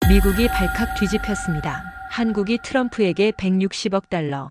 미국이 발칵 뒤집혔습니다. 한국이 트럼프에게 160억 달러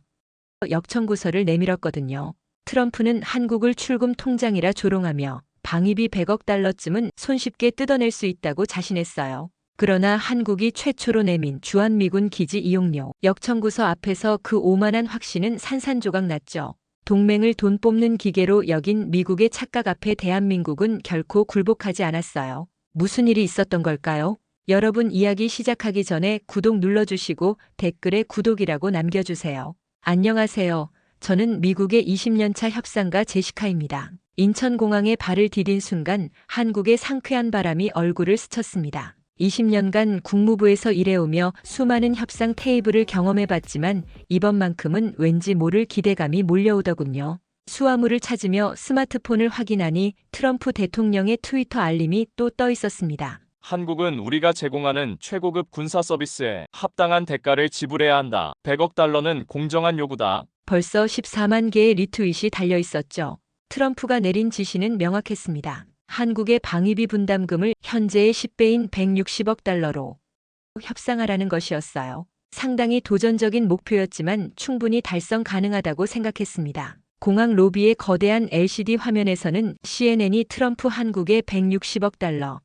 역청구서를 내밀었거든요. 트럼프는 한국을 출금 통장이라 조롱하며 방위비 100억 달러쯤은 손쉽게 뜯어낼 수 있다고 자신했어요. 그러나 한국이 최초로 내민 주한미군 기지 이용료 역청구서 앞에서 그 오만한 확신은 산산조각 났죠. 동맹을 돈 뽑는 기계로 여긴 미국의 착각 앞에 대한민국은 결코 굴복하지 않았어요. 무슨 일이 있었던 걸까요? 여러분, 이야기 시작하기 전에 구독 눌러주시고 댓글에 구독이라고 남겨주세요. 안녕하세요. 저는 미국의 20년차 협상가 제시카입니다. 인천공항에 발을 디딘 순간 한국의 상쾌한 바람이 얼굴을 스쳤습니다. 20년간 국무부에서 일해오며 수많은 협상 테이블을 경험해봤지만 이번만큼은 왠지 모를 기대감이 몰려오더군요. 수화물을 찾으며 스마트폰을 확인하니 트럼프 대통령의 트위터 알림이 또 떠 있었습니다. 한국은 우리가 제공하는 최고급 군사 서비스에 합당한 대가를 지불해야 한다. 100억 달러는 공정한 요구다. 벌써 14만 개의 리트윗이 달려 있었죠. 트럼프가 내린 지시는 명확했습니다. 한국의 방위비 분담금을 현재의 10배인 160억 달러로 협상하라는 것이었어요. 상당히 도전적인 목표였지만 충분히 달성 가능하다고 생각했습니다. 공항 로비의 거대한 LCD 화면에서는 CNN이 트럼프 한국의 160억 달러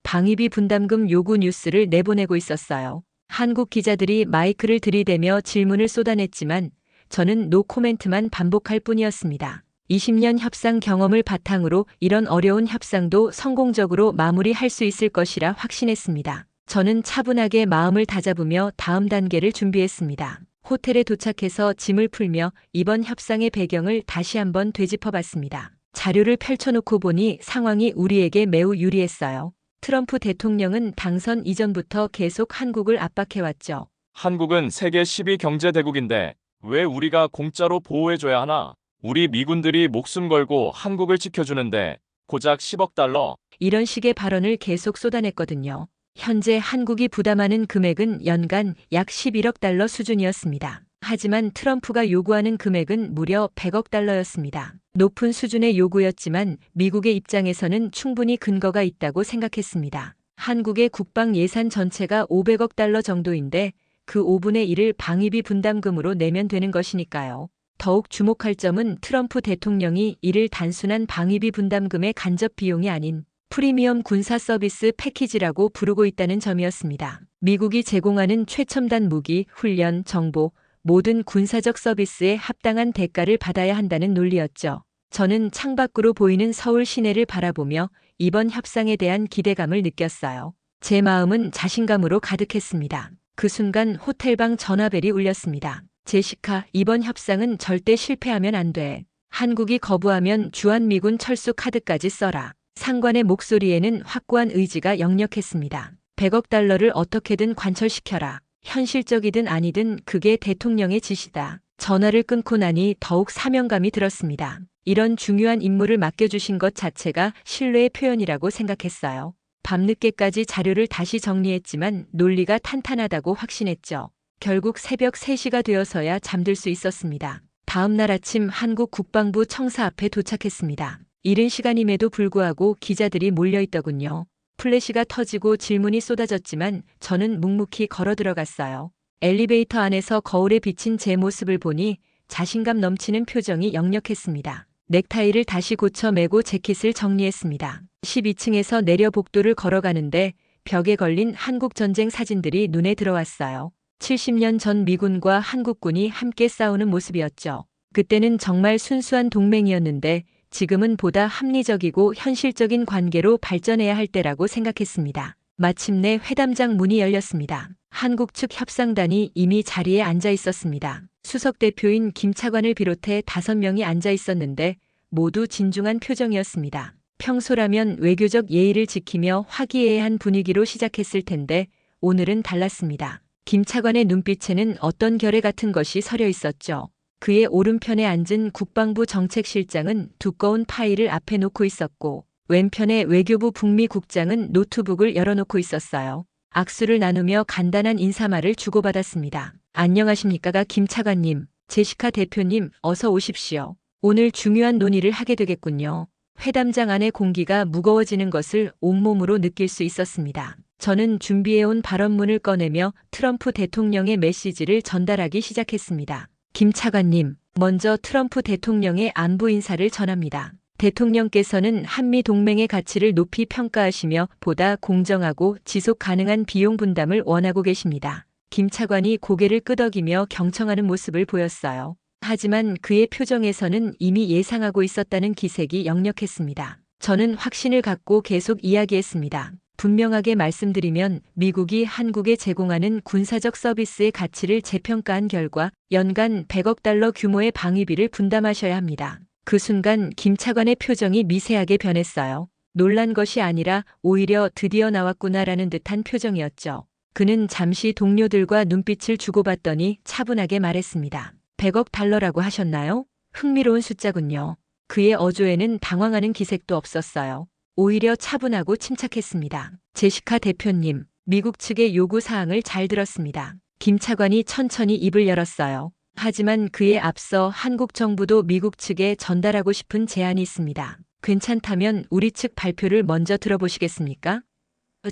방위비 분담금 요구 뉴스를 내보내고 있었어요. 한국 기자들이 마이크를 들이대며 질문을 쏟아냈지만 저는 노 코멘트만 반복할 뿐이었습니다. 20년 협상 경험을 바탕으로 이런 어려운 협상도 성공적으로 마무리할 수 있을 것이라 확신했습니다. 저는 차분하게 마음을 다잡으며 다음 단계를 준비했습니다. 호텔에 도착해서 짐을 풀며 이번 협상의 배경을 다시 한번 되짚어봤습니다. 자료를 펼쳐놓고 보니 상황이 우리에게 매우 유리했어요. 트럼프 대통령은 당선 이전부터 계속 한국을 압박해왔죠. 한국은 세계 10위 경제대국인데 왜 우리가 공짜로 보호해줘야 하나? 우리 미군들이 목숨 걸고 한국을 지켜주는데 고작 10억 달러? 이런 식의 발언을 계속 쏟아냈거든요. 현재 한국이 부담하는 금액은 연간 약 11억 달러 수준이었습니다. 하지만 트럼프가 요구하는 금액은 무려 100억 달러였습니다. 높은 수준의 요구였지만 미국의 입장에서는 충분히 근거가 있다고 생각했습니다. 한국의 국방 예산 전체가 500억 달러 정도인데 그 5분의 1을 방위비 분담금으로 내면 되는 것이니까요. 더욱 주목할 점은 트럼프 대통령이 이를 단순한 방위비 분담금의 간접 비용이 아닌 프리미엄 군사 서비스 패키지라고 부르고 있다는 점이었습니다. 미국이 제공하는 최첨단 무기, 훈련, 정보, 모든 군사적 서비스에 합당한 대가를 받아야 한다는 논리였죠. 저는 창밖으로 보이는 서울 시내를 바라보며 이번 협상에 대한 기대감을 느꼈어요. 제 마음은 자신감으로 가득했습니다. 그 순간 호텔방 전화벨이 울렸습니다. 제시카, 이번 협상은 절대 실패하면 안 돼. 한국이 거부하면 주한미군 철수 카드까지 써라. 상관의 목소리에는 확고한 의지가 역력했습니다. 100억 달러를 어떻게든 관철시켜라. 현실적이든 아니든 그게 대통령의 지시다. 전화를 끊고 나니 더욱 사명감이 들었습니다. 이런 중요한 임무를 맡겨주신 것 자체가 신뢰의 표현이라고 생각했어요. 밤늦게까지 자료를 다시 정리했지만 논리가 탄탄하다고 확신했죠. 결국 새벽 3시가 되어서야 잠들 수 있었습니다. 다음 날 아침 한국 국방부 청사 앞에 도착했습니다. 이른 시간임에도 불구하고 기자들이 몰려있더군요. 플래시가 터지고 질문이 쏟아졌지만 저는 묵묵히 걸어 들어갔어요. 엘리베이터 안에서 거울에 비친 제 모습을 보니 자신감 넘치는 표정이 역력했습니다. 넥타이를 다시 고쳐 매고 재킷을 정리했습니다. 12층에서 내려 복도를 걸어가는데 벽에 걸린 한국 전쟁 사진들이 눈에 들어왔어요. 70년 전 미군과 한국군이 함께 싸우는 모습이었죠. 그때는 정말 순수한 동맹이었는데 지금은 보다 합리적이고 현실적인 관계로 발전해야 할 때라고 생각했습니다. 마침내 회담장 문이 열렸습니다. 한국 측 협상단이 이미 자리에 앉아 있었습니다. 수석 대표인 김 차관을 비롯해 5명이 앉아 있었는데 모두 진중한 표정이었습니다. 평소라면 외교적 예의를 지키며 화기애애한 분위기로 시작했을 텐데 오늘은 달랐습니다. 김 차관의 눈빛에는 어떤 결의 같은 것이 서려 있었죠. 그의 오른편에 앉은 국방부 정책실장은 두꺼운 파일을 앞에 놓고 있었고 왼편에 외교부 북미국장은 노트북을 열어놓고 있었어요. 악수를 나누며 간단한 인사말을 주고받았습니다. 안녕하십니까 김 차관님, 제시카 대표님 어서 오십시오. 오늘 중요한 논의를 하게 되겠군요. 회담장 안의 공기가 무거워지는 것을 온몸으로 느낄 수 있었습니다. 저는 준비해온 발언문을 꺼내며 트럼프 대통령의 메시지를 전달하기 시작했습니다. 김 차관님, 먼저 트럼프 대통령의 안부 인사를 전합니다. 대통령께서는 한미 동맹의 가치를 높이 평가하시며 보다 공정하고 지속 가능한 비용 분담을 원하고 계십니다. 김 차관이 고개를 끄덕이며 경청하는 모습을 보였어요. 하지만 그의 표정에서는 이미 예상하고 있었다는 기색이 역력했습니다. 저는 확신을 갖고 계속 이야기했습니다. 분명하게 말씀드리면 미국이 한국에 제공하는 군사적 서비스의 가치를 재평가한 결과 연간 100억 달러 규모의 방위비를 분담하셔야 합니다. 그 순간 김 차관의 표정이 미세하게 변했어요. 놀란 것이 아니라 오히려 드디어 나왔구나라는 듯한 표정이었죠. 그는 잠시 동료들과 눈빛을 주고받더니 차분하게 말했습니다. 100억 달러라고 하셨나요? 흥미로운 숫자군요. 그의 어조에는 당황하는 기색도 없었어요. 오히려 차분하고 침착했습니다. 제시카 대표님, 미국 측의 요구 사항을 잘 들었습니다. 김 차관이 천천히 입을 열었어요. 하지만 그에 앞서 한국 정부도 미국 측에 전달하고 싶은 제안이 있습니다. 괜찮다면 우리 측 발표를 먼저 들어보시겠습니까?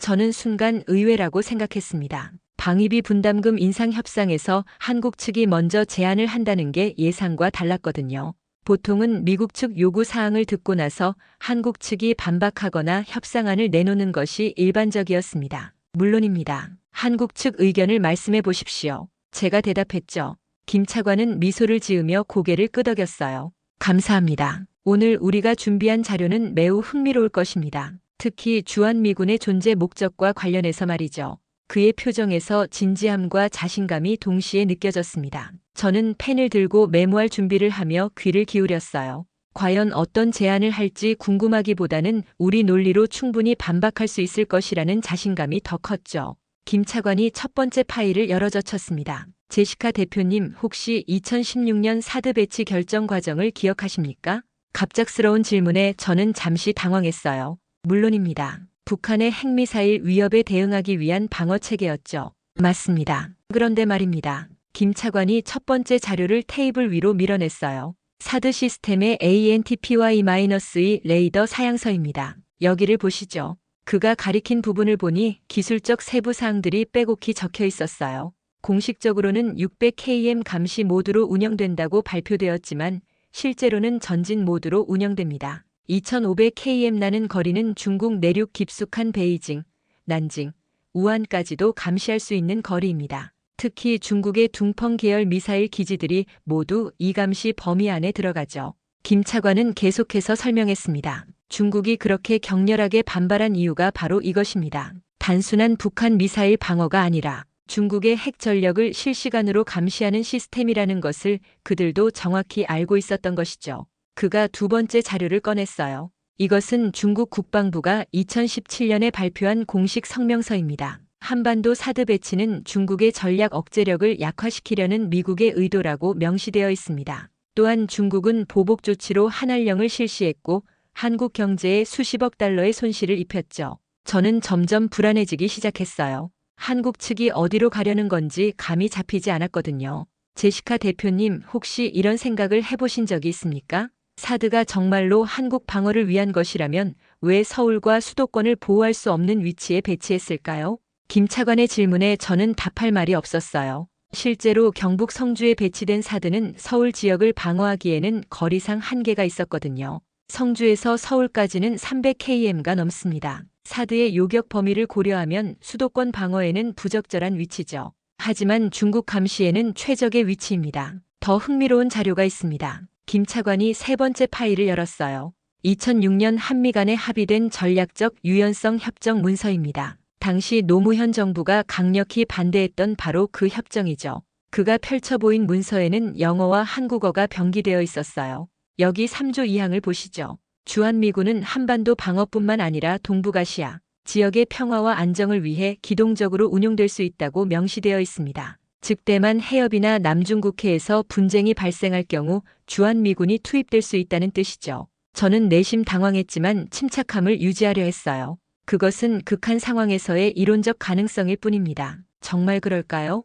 저는 순간 의외라고 생각했습니다. 방위비 분담금 인상 협상에서 한국 측이 먼저 제안을 한다는 게 예상과 달랐거든요. 보통은 미국 측 요구 사항을 듣고 나서 한국 측이 반박하거나 협상안을 내놓는 것이 일반적이었습니다. 물론입니다. 한국 측 의견을 말씀해 보십시오. 제가 대답했죠. 김 차관은 미소를 지으며 고개를 끄덕였어요. 감사합니다. 오늘 우리가 준비한 자료는 매우 흥미로울 것입니다. 특히 주한미군의 존재 목적과 관련해서 말이죠. 그의 표정에서 진지함과 자신감이 동시에 느껴졌습니다. 저는 펜을 들고 메모할 준비를 하며 귀를 기울였어요. 과연 어떤 제안을 할지 궁금하기보다는 우리 논리로 충분히 반박할 수 있을 것이라는 자신감이 더 컸죠. 김 차관이 첫 번째 파일을 열어젖혔습니다. 제시카 대표님, 혹시 2016년 사드 배치 결정 과정을 기억하십니까? 갑작스러운 질문에 저는 잠시 당황했어요. 물론입니다. 북한의 핵미사일 위협에 대응하기 위한 방어 체계였죠. 맞습니다. 그런데 말입니다. 김 차관이 첫 번째 자료를 테이블 위로 밀어냈어요. 사드 시스템의 ANTPY-2 레이더 사양서입니다. 여기를 보시죠. 그가 가리킨 부분을 보니 기술적 세부 사항들이 빼곡히 적혀 있었어요. 공식적으로는 600km 감시 모드로 운영된다고 발표되었지만 실제로는 전진 모드로 운영됩니다. 2500km 나는 거리는 중국 내륙 깊숙한 베이징, 난징, 우한까지도 감시할 수 있는 거리입니다. 특히 중국의 둥펑 계열 미사일 기지들이 모두 이 감시 범위 안에 들어가죠. 김 차관은 계속해서 설명했습니다. 중국이 그렇게 격렬하게 반발한 이유가 바로 이것입니다. 단순한 북한 미사일 방어가 아니라 중국의 핵 전력을 실시간으로 감시하는 시스템이라는 것을 그들도 정확히 알고 있었던 것이죠. 그가 두 번째 자료를 꺼냈어요. 이것은 중국 국방부가 2017년에 발표한 공식 성명서입니다. 한반도 사드 배치는 중국의 전략 억제력을 약화시키려는 미국의 의도라고 명시되어 있습니다. 또한 중국은 보복 조치로 한알령을 실시했고 한국 경제에 수십억 달러의 손실을 입혔죠. 저는 점점 불안해지기 시작했어요. 한국 측이 어디로 가려는 건지 감이 잡히지 않았거든요. 제시카 대표님, 혹시 이런 생각을 해보신 적이 있습니까? 사드가 정말로 한국 방어를 위한 것이라면 왜 서울과 수도권을 보호할 수 없는 위치에 배치했을까요? 김 차관의 질문에 저는 답할 말이 없었어요. 실제로 경북 성주에 배치된 사드는 서울 지역을 방어하기에는 거리상 한계가 있었거든요. 성주에서 서울까지는 300km가 넘습니다. 사드의 요격 범위를 고려하면 수도권 방어에는 부적절한 위치죠. 하지만 중국 감시에는 최적의 위치입니다. 더 흥미로운 자료가 있습니다. 김 차관이 세 번째 파일을 열었어요. 2006년 한미 간에 합의된 전략적 유연성 협정 문서입니다. 당시 노무현 정부가 강력히 반대했던 바로 그 협정이죠. 그가 펼쳐 보인 문서에는 영어와 한국어가 병기되어 있었어요. 여기 3조 2항을 보시죠. 주한미군은 한반도 방어뿐만 아니라 동북아시아 지역의 평화와 안정을 위해 기동적으로 운용될 수 있다고 명시되어 있습니다. 즉 대만 해협이나 남중국해에서 분쟁이 발생할 경우 주한미군이 투입될 수 있다는 뜻이죠. 저는 내심 당황했지만 침착함을 유지하려 했어요. 그것은 극한 상황에서의 이론적 가능성일 뿐입니다. 정말 그럴까요?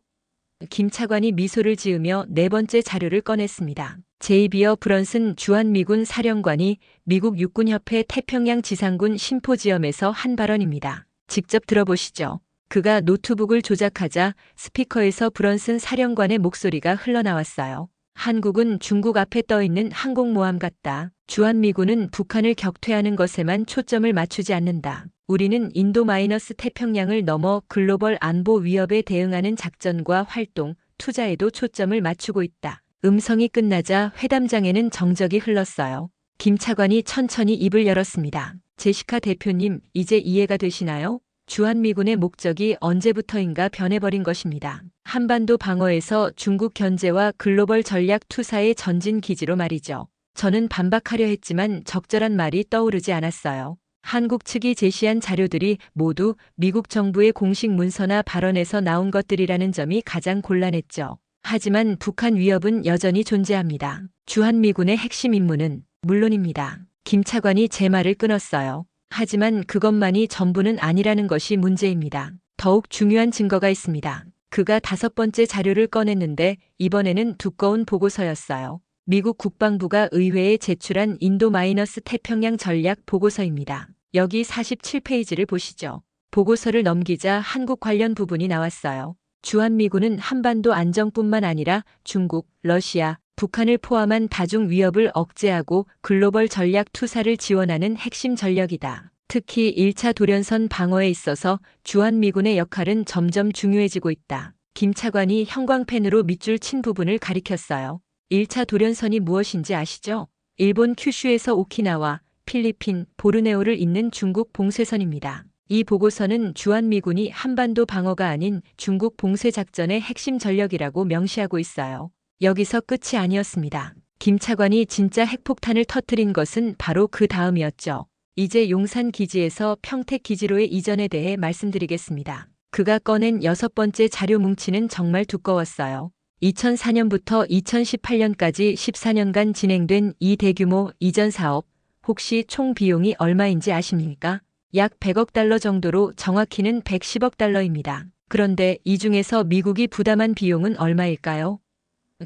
김 차관이 미소를 지으며 네 번째 자료를 꺼냈습니다. 제이비어 브런슨 주한미군 사령관이 미국 육군협회 태평양 지상군 심포지엄에서 한 발언입니다. 직접 들어보시죠. 그가 노트북을 조작하자 스피커에서 브런슨 사령관의 목소리가 흘러나왔어요. 한국은 중국 앞에 떠 있는 항공모함 같다. 주한미군은 북한을 격퇴하는 것에만 초점을 맞추지 않는다. 우리는 인도-태평양을 넘어 글로벌 안보 위협에 대응하는 작전과 활동, 투자에도 초점을 맞추고 있다. 음성이 끝나자 회담장에는 정적이 흘렀어요. 김 차관이 천천히 입을 열었습니다. 제시카 대표님, 이제 이해가 되시나요? 주한미군의 목적이 언제부터인가 변해버린 것입니다. 한반도 방어에서 중국 견제와 글로벌 전략 투사의 전진 기지로 말이죠. 저는 반박하려 했지만 적절한 말이 떠오르지 않았어요. 한국 측이 제시한 자료들이 모두 미국 정부의 공식 문서나 발언에서 나온 것들이라는 점이 가장 곤란했죠. 하지만 북한 위협은 여전히 존재합니다. 주한미군의 핵심 임무는 물론입니다. 김 차관이 제 말을 끊었어요. 하지만 그것만이 전부는 아니라는 것이 문제입니다. 더욱 중요한 증거가 있습니다. 그가 5번째 자료를 꺼냈는데 이번에는 두꺼운 보고서였어요. 미국 국방부가 의회에 제출한 인도-태평양 전략 보고서입니다. 여기 47페이지를 보시죠. 보고서를 넘기자 한국 관련 부분이 나왔어요. 주한미군은 한반도 안정뿐만 아니라 중국, 러시아, 북한을 포함한 다중 위협을 억제하고 글로벌 전략 투사를 지원하는 핵심 전력이다. 특히 1차 도련선 방어에 있어서 주한미군의 역할은 점점 중요해지고 있다. 김 차관이 형광펜으로 밑줄 친 부분을 가리켰어요. 1차 도련선이 무엇인지 아시죠? 일본 큐슈에서 오키나와, 필리핀, 보르네오를 잇는 중국 봉쇄선입니다. 이 보고서는 주한미군이 한반도 방어가 아닌 중국 봉쇄 작전의 핵심 전력이라고 명시하고 있어요. 여기서 끝이 아니었습니다. 김 차관이 진짜 핵폭탄을 터뜨린 것은 바로 그 다음이었죠. 이제 용산 기지에서 평택 기지로의 이전에 대해 말씀드리겠습니다. 그가 꺼낸 6번째 자료 뭉치는 정말 두꺼웠어요. 2004년부터 2018년까지 14년간 진행된 이 대규모 이전 사업, 혹시 총 비용이 얼마인지 아십니까? 약 100억 달러 정도로 정확히는 110억 달러입니다. 그런데 이 중에서 미국이 부담한 비용은 얼마일까요?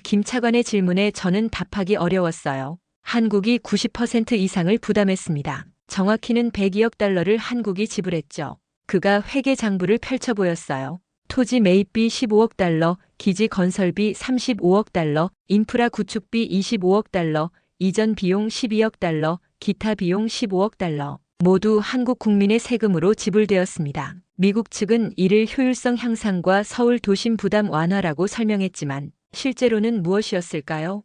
김 차관의 질문에 저는 답하기 어려웠어요. 한국이 90% 이상을 부담했습니다. 정확히는 102억 달러를 한국이 지불했죠. 그가 회계 장부를 펼쳐 보였어요. 토지 매입비 15억 달러, 기지 건설비 35억 달러, 인프라 구축비 25억 달러, 이전 비용 12억 달러, 기타 비용 15억 달러. 모두 한국 국민의 세금으로 지불되었습니다. 미국 측은 이를 효율성 향상과 서울 도심 부담 완화라고 설명했지만 실제로는 무엇이었을까요?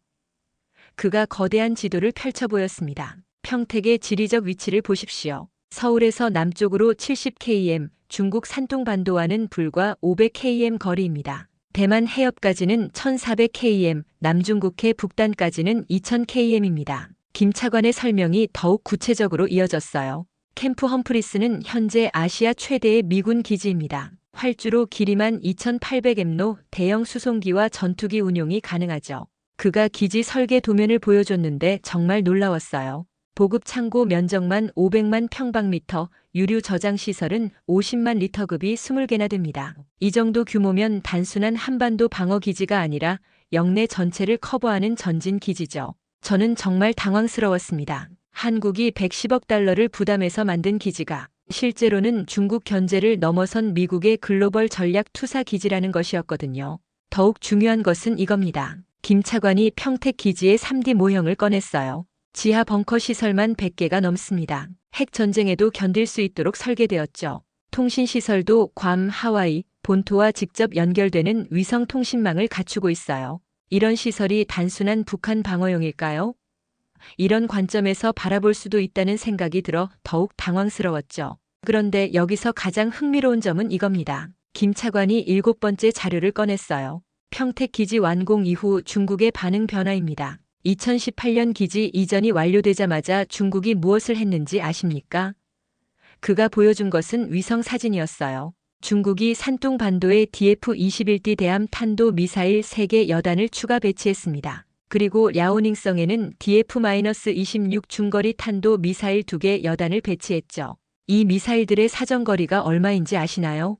그가 거대한 지도를 펼쳐 보였습니다. 평택의 지리적 위치를 보십시오. 서울에서 남쪽으로 70km, 중국 산둥반도와는 불과 500km 거리입니다. 대만 해협까지는 1400km, 남중국해 북단까지는 2000km입니다. 김 차관의 설명이 더욱 구체적으로 이어졌어요. 캠프 험프리스는 현재 아시아 최대의 미군 기지입니다. 활주로 길이만 2800m로 대형 수송기와 전투기 운용이 가능하죠. 그가 기지 설계 도면을 보여줬는데 정말 놀라웠어요. 보급 창고 면적만 500만 평방미터, 유류 저장 시설은 50만 리터급이 20개나 됩니다. 이 정도 규모면 단순한 한반도 방어 기지가 아니라 영내 전체를 커버하는 전진 기지죠. 저는 정말 당황스러웠습니다. 한국이 110억 달러를 부담해서 만든 기지가 실제로는 중국 견제를 넘어선 미국의 글로벌 전략 투사 기지라는 것이었거든요. 더욱 중요한 것은 이겁니다. 김 차관이 평택 기지의 3D 모형을 꺼냈어요. 지하 벙커 시설만 100개가 넘습니다. 핵 전쟁에도 견딜 수 있도록 설계되었죠. 통신 시설도 괌, 하와이, 본토와 직접 연결되는 위성 통신망을 갖추고 있어요. 이런 시설이 단순한 북한 방어용일까요? 이런 관점에서 바라볼 수도 있다는 생각이 들어 더욱 당황스러웠죠. 그런데 여기서 가장 흥미로운 점은 이겁니다. 김 차관이 7번째 자료를 꺼냈어요. 평택 기지 완공 이후 중국의 반응 변화입니다. 2018년 기지 이전이 완료되자마자 중국이 무엇을 했는지 아십니까? 그가 보여준 것은 위성 사진이었어요. 중국이 산둥반도에 DF-21D 대함 탄도 미사일 3개 여단을 추가 배치했습니다. 그리고 랴오닝성에는 DF-26 중거리 탄도 미사일 2개 여단을 배치했죠. 이 미사일들의 사정거리가 얼마인지 아시나요?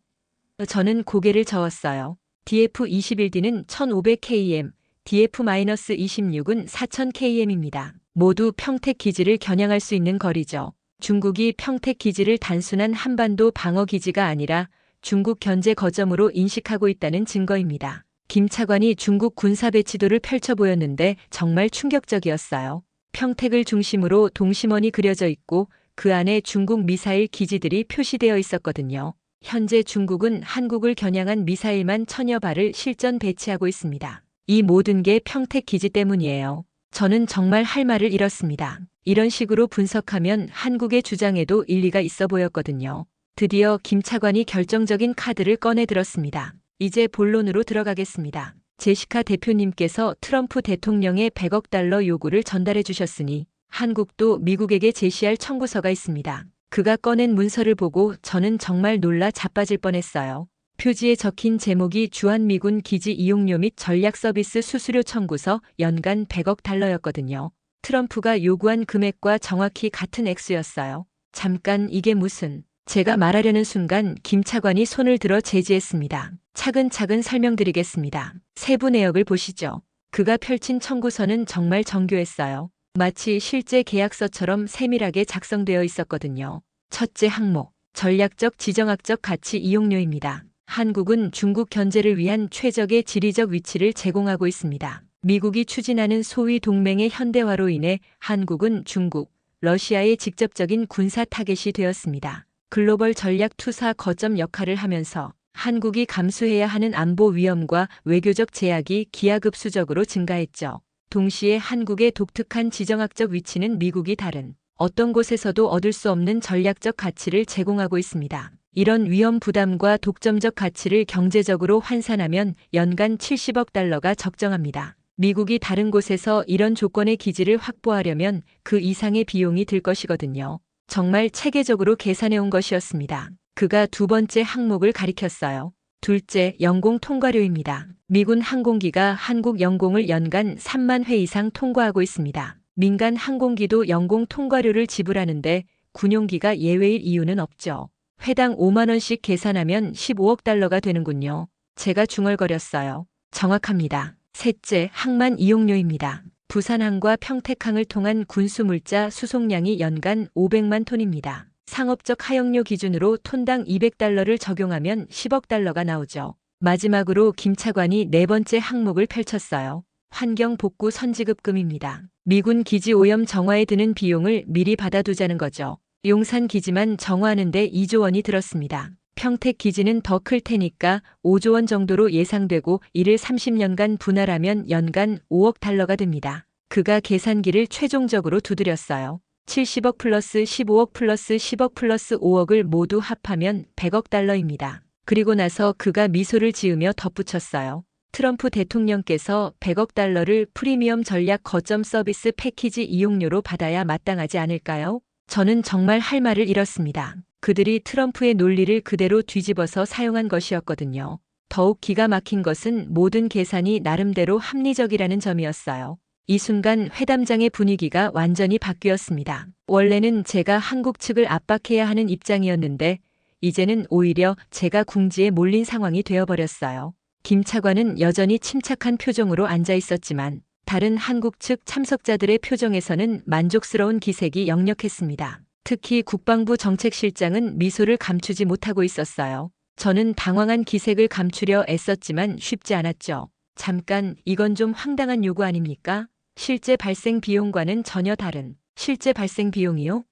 저는 고개를 저었어요. DF-21D는 1500km, DF-26은 4000km입니다. 모두 평택 기지를 겨냥할 수 있는 거리죠. 중국이 평택 기지를 단순한 한반도 방어 기지가 아니라 중국 견제 거점으로 인식하고 있다는 증거입니다. 김 차관이 중국 군사 배치도를 펼쳐 보였는데 정말 충격적이었어요. 평택을 중심으로 동심원이 그려져 있고 그 안에 중국 미사일 기지들이 표시되어 있었거든요. 현재 중국은 한국을 겨냥한 미사일만 1000여 발을 실전 배치하고 있습니다. 이 모든 게 평택 기지 때문이에요. 저는 정말 할 말을 잃었습니다. 이런 식으로 분석하면 한국의 주장에도 일리가 있어 보였거든요. 드디어 김 차관이 결정적인 카드를 꺼내 들었습니다. 이제 본론으로 들어가겠습니다. 제시카 대표님께서 트럼프 대통령의 100억 달러 요구를 전달해 주셨으니 한국도 미국에게 제시할 청구서가 있습니다. 그가 꺼낸 문서를 보고 저는 정말 놀라 자빠질 뻔했어요. 표지에 적힌 제목이 주한미군 기지 이용료 및 전략 서비스 수수료 청구서 연간 100억 달러였거든요. 트럼프가 요구한 금액과 정확히 같은 액수였어요. 잠깐 이게 무슨... 제가 말하려는 순간 김 차관이 손을 들어 제지했습니다. 차근차근 설명드리겠습니다. 세부 내역을 보시죠. 그가 펼친 청구서는 정말 정교했어요. 마치 실제 계약서처럼 세밀하게 작성되어 있었거든요. 첫째 항목, 전략적 지정학적 가치 이용료입니다. 한국은 중국 견제를 위한 최적의 지리적 위치를 제공하고 있습니다. 미국이 추진하는 소위 동맹의 현대화로 인해 한국은 중국, 러시아의 직접적인 군사 타겟이 되었습니다. 글로벌 전략 투사 거점 역할을 하면서 한국이 감수해야 하는 안보 위험과 외교적 제약이 기하급수적으로 증가했죠. 동시에 한국의 독특한 지정학적 위치는 미국이 다른 어떤 곳에서도 얻을 수 없는 전략적 가치를 제공하고 있습니다. 이런 위험 부담과 독점적 가치를 경제적으로 환산하면 연간 70억 달러가 적정합니다. 미국이 다른 곳에서 이런 조건의 기지를 확보하려면 그 이상의 비용이 들 것이거든요. 정말 체계적으로 계산해온 것이었습니다. 그가 두 번째 항목을 가리켰어요. 둘째, 영공 통과료입니다. 미군 항공기가 한국 영공을 연간 3만 회 이상 통과하고 있습니다. 민간 항공기도 영공 통과료를 지불하는데 군용기가 예외일 이유는 없죠. 회당 5만 원씩 계산하면 15억 달러가 되는군요. 제가 중얼거렸어요. 정확합니다. 셋째, 항만 이용료입니다. 부산항과 평택항을 통한 군수물자 수송량이 연간 500만 톤입니다. 상업적 하역료 기준으로 톤당 200달러를 적용하면 10억 달러가 나오죠. 마지막으로 김 차관이 네 번째 항목을 펼쳤어요. 환경복구 선지급금입니다. 미군 기지 오염 정화에 드는 비용을 미리 받아두자는 거죠. 용산 기지만 정화하는데 2조 원이 들었습니다. 평택 기지는 더 클 테니까 5조 원 정도로 예상되고 이를 30년간 분할하면 연간 5억 달러가 됩니다. 그가 계산기를 최종적으로 두드렸어요. 70억 플러스 15억 플러스 10억 플러스 5억을 모두 합하면 100억 달러입니다. 그리고 나서 그가 미소를 지으며 덧붙였어요. 트럼프 대통령께서 100억 달러를 프리미엄 전략 거점 서비스 패키지 이용료로 받아야 마땅하지 않을까요? 저는 정말 할 말을 잃었습니다. 그들이 트럼프의 논리를 그대로 뒤집어서 사용한 것이었거든요. 더욱 기가 막힌 것은 모든 계산이 나름대로 합리적이라는 점이었어요. 이 순간 회담장의 분위기가 완전히 바뀌었습니다. 원래는 제가 한국 측을 압박해야 하는 입장이었는데 이제는 오히려 제가 궁지에 몰린 상황이 되어버렸어요. 김 차관은 여전히 침착한 표정으로 앉아 있었지만 다른 한국 측 참석자들의 표정에서는 만족스러운 기색이 역력했습니다. 특히 국방부 정책실장은 미소를 감추지 못하고 있었어요. 저는 당황한 기색을 감추려 애썼지만 쉽지 않았죠. 잠깐, 이건 좀 황당한 요구 아닙니까? 실제 발생 비용과는 전혀 다른 실제 발생 비용이요?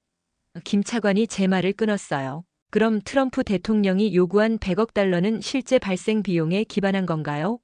김 차관이 제 말을 끊었어요. 그럼 트럼프 대통령이 요구한 100억 달러는 실제 발생 비용에 기반한 건가요?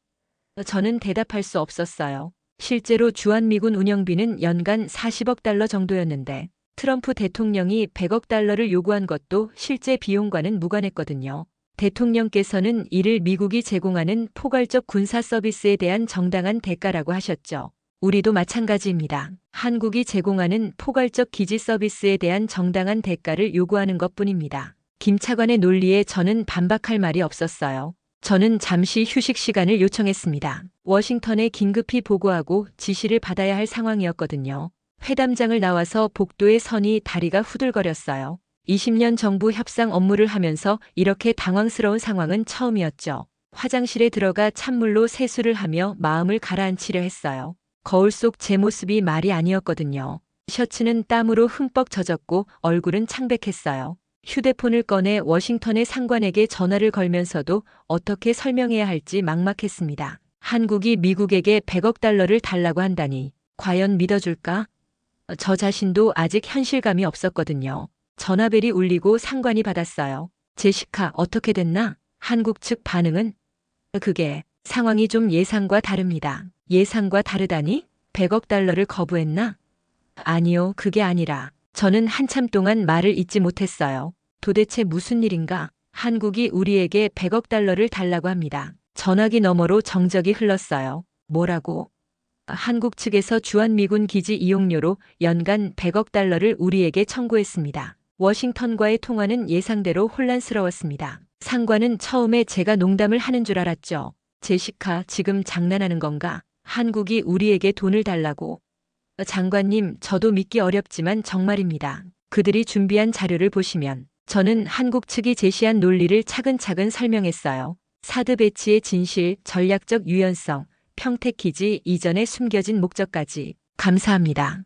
저는 대답할 수 없었어요. 실제로 주한미군 운영비는 연간 40억 달러 정도였는데 트럼프 대통령이 100억 달러를 요구한 것도 실제 비용과는 무관했거든요. 대통령께서는 이를 미국이 제공하는 포괄적 군사 서비스에 대한 정당한 대가라고 하셨죠. 우리도 마찬가지입니다. 한국이 제공하는 포괄적 기지 서비스에 대한 정당한 대가를 요구하는 것뿐입니다. 김 차관의 논리에 저는 반박할 말이 없었어요. 저는 잠시 휴식 시간을 요청했습니다. 워싱턴에 긴급히 보고하고 지시를 받아야 할 상황이었거든요. 회담장을 나와서 복도에 서니 다리가 후들거렸어요. 20년 정부 협상 업무를 하면서 이렇게 당황스러운 상황은 처음이었죠. 화장실에 들어가 찬물로 세수를 하며 마음을 가라앉히려 했어요. 거울 속 제 모습이 말이 아니었거든요. 셔츠는 땀으로 흠뻑 젖었고 얼굴은 창백했어요. 휴대폰을 꺼내 워싱턴의 상관에게 전화를 걸면서도 어떻게 설명해야 할지 막막했습니다. 한국이 미국에게 100억 달러를 달라고 한다니 과연 믿어줄까? 저 자신도 아직 현실감이 없었거든요. 전화벨이 울리고 상관이 받았어요. 제시카, 어떻게 됐나? 한국 측 반응은? 그게 상황이 좀 예상과 다릅니다. 예상과 다르다니? 100억 달러를 거부했나? 아니요, 그게 아니라 저는 한참 동안 말을 잇지 못했어요. 도대체 무슨 일인가? 한국이 우리에게 100억 달러를 달라고 합니다. 전화기 너머로 정적이 흘렀어요. 뭐라고? 한국 측에서 주한미군 기지 이용료로 연간 100억 달러를 우리에게 청구했습니다. 워싱턴과의 통화는 예상대로 혼란스러웠습니다. 상관은 처음에 제가 농담을 하는 줄 알았죠. 제시카, 지금 장난하는 건가? 한국이 우리에게 돈을 달라고. 장관님, 저도 믿기 어렵지만 정말입니다. 그들이 준비한 자료를 보시면 저는 한국 측이 제시한 논리를 차근차근 설명했어요. 사드 배치의 진실, 전략적 유연성, 평택 기지 이전에 숨겨진 목적까지. 감사합니다.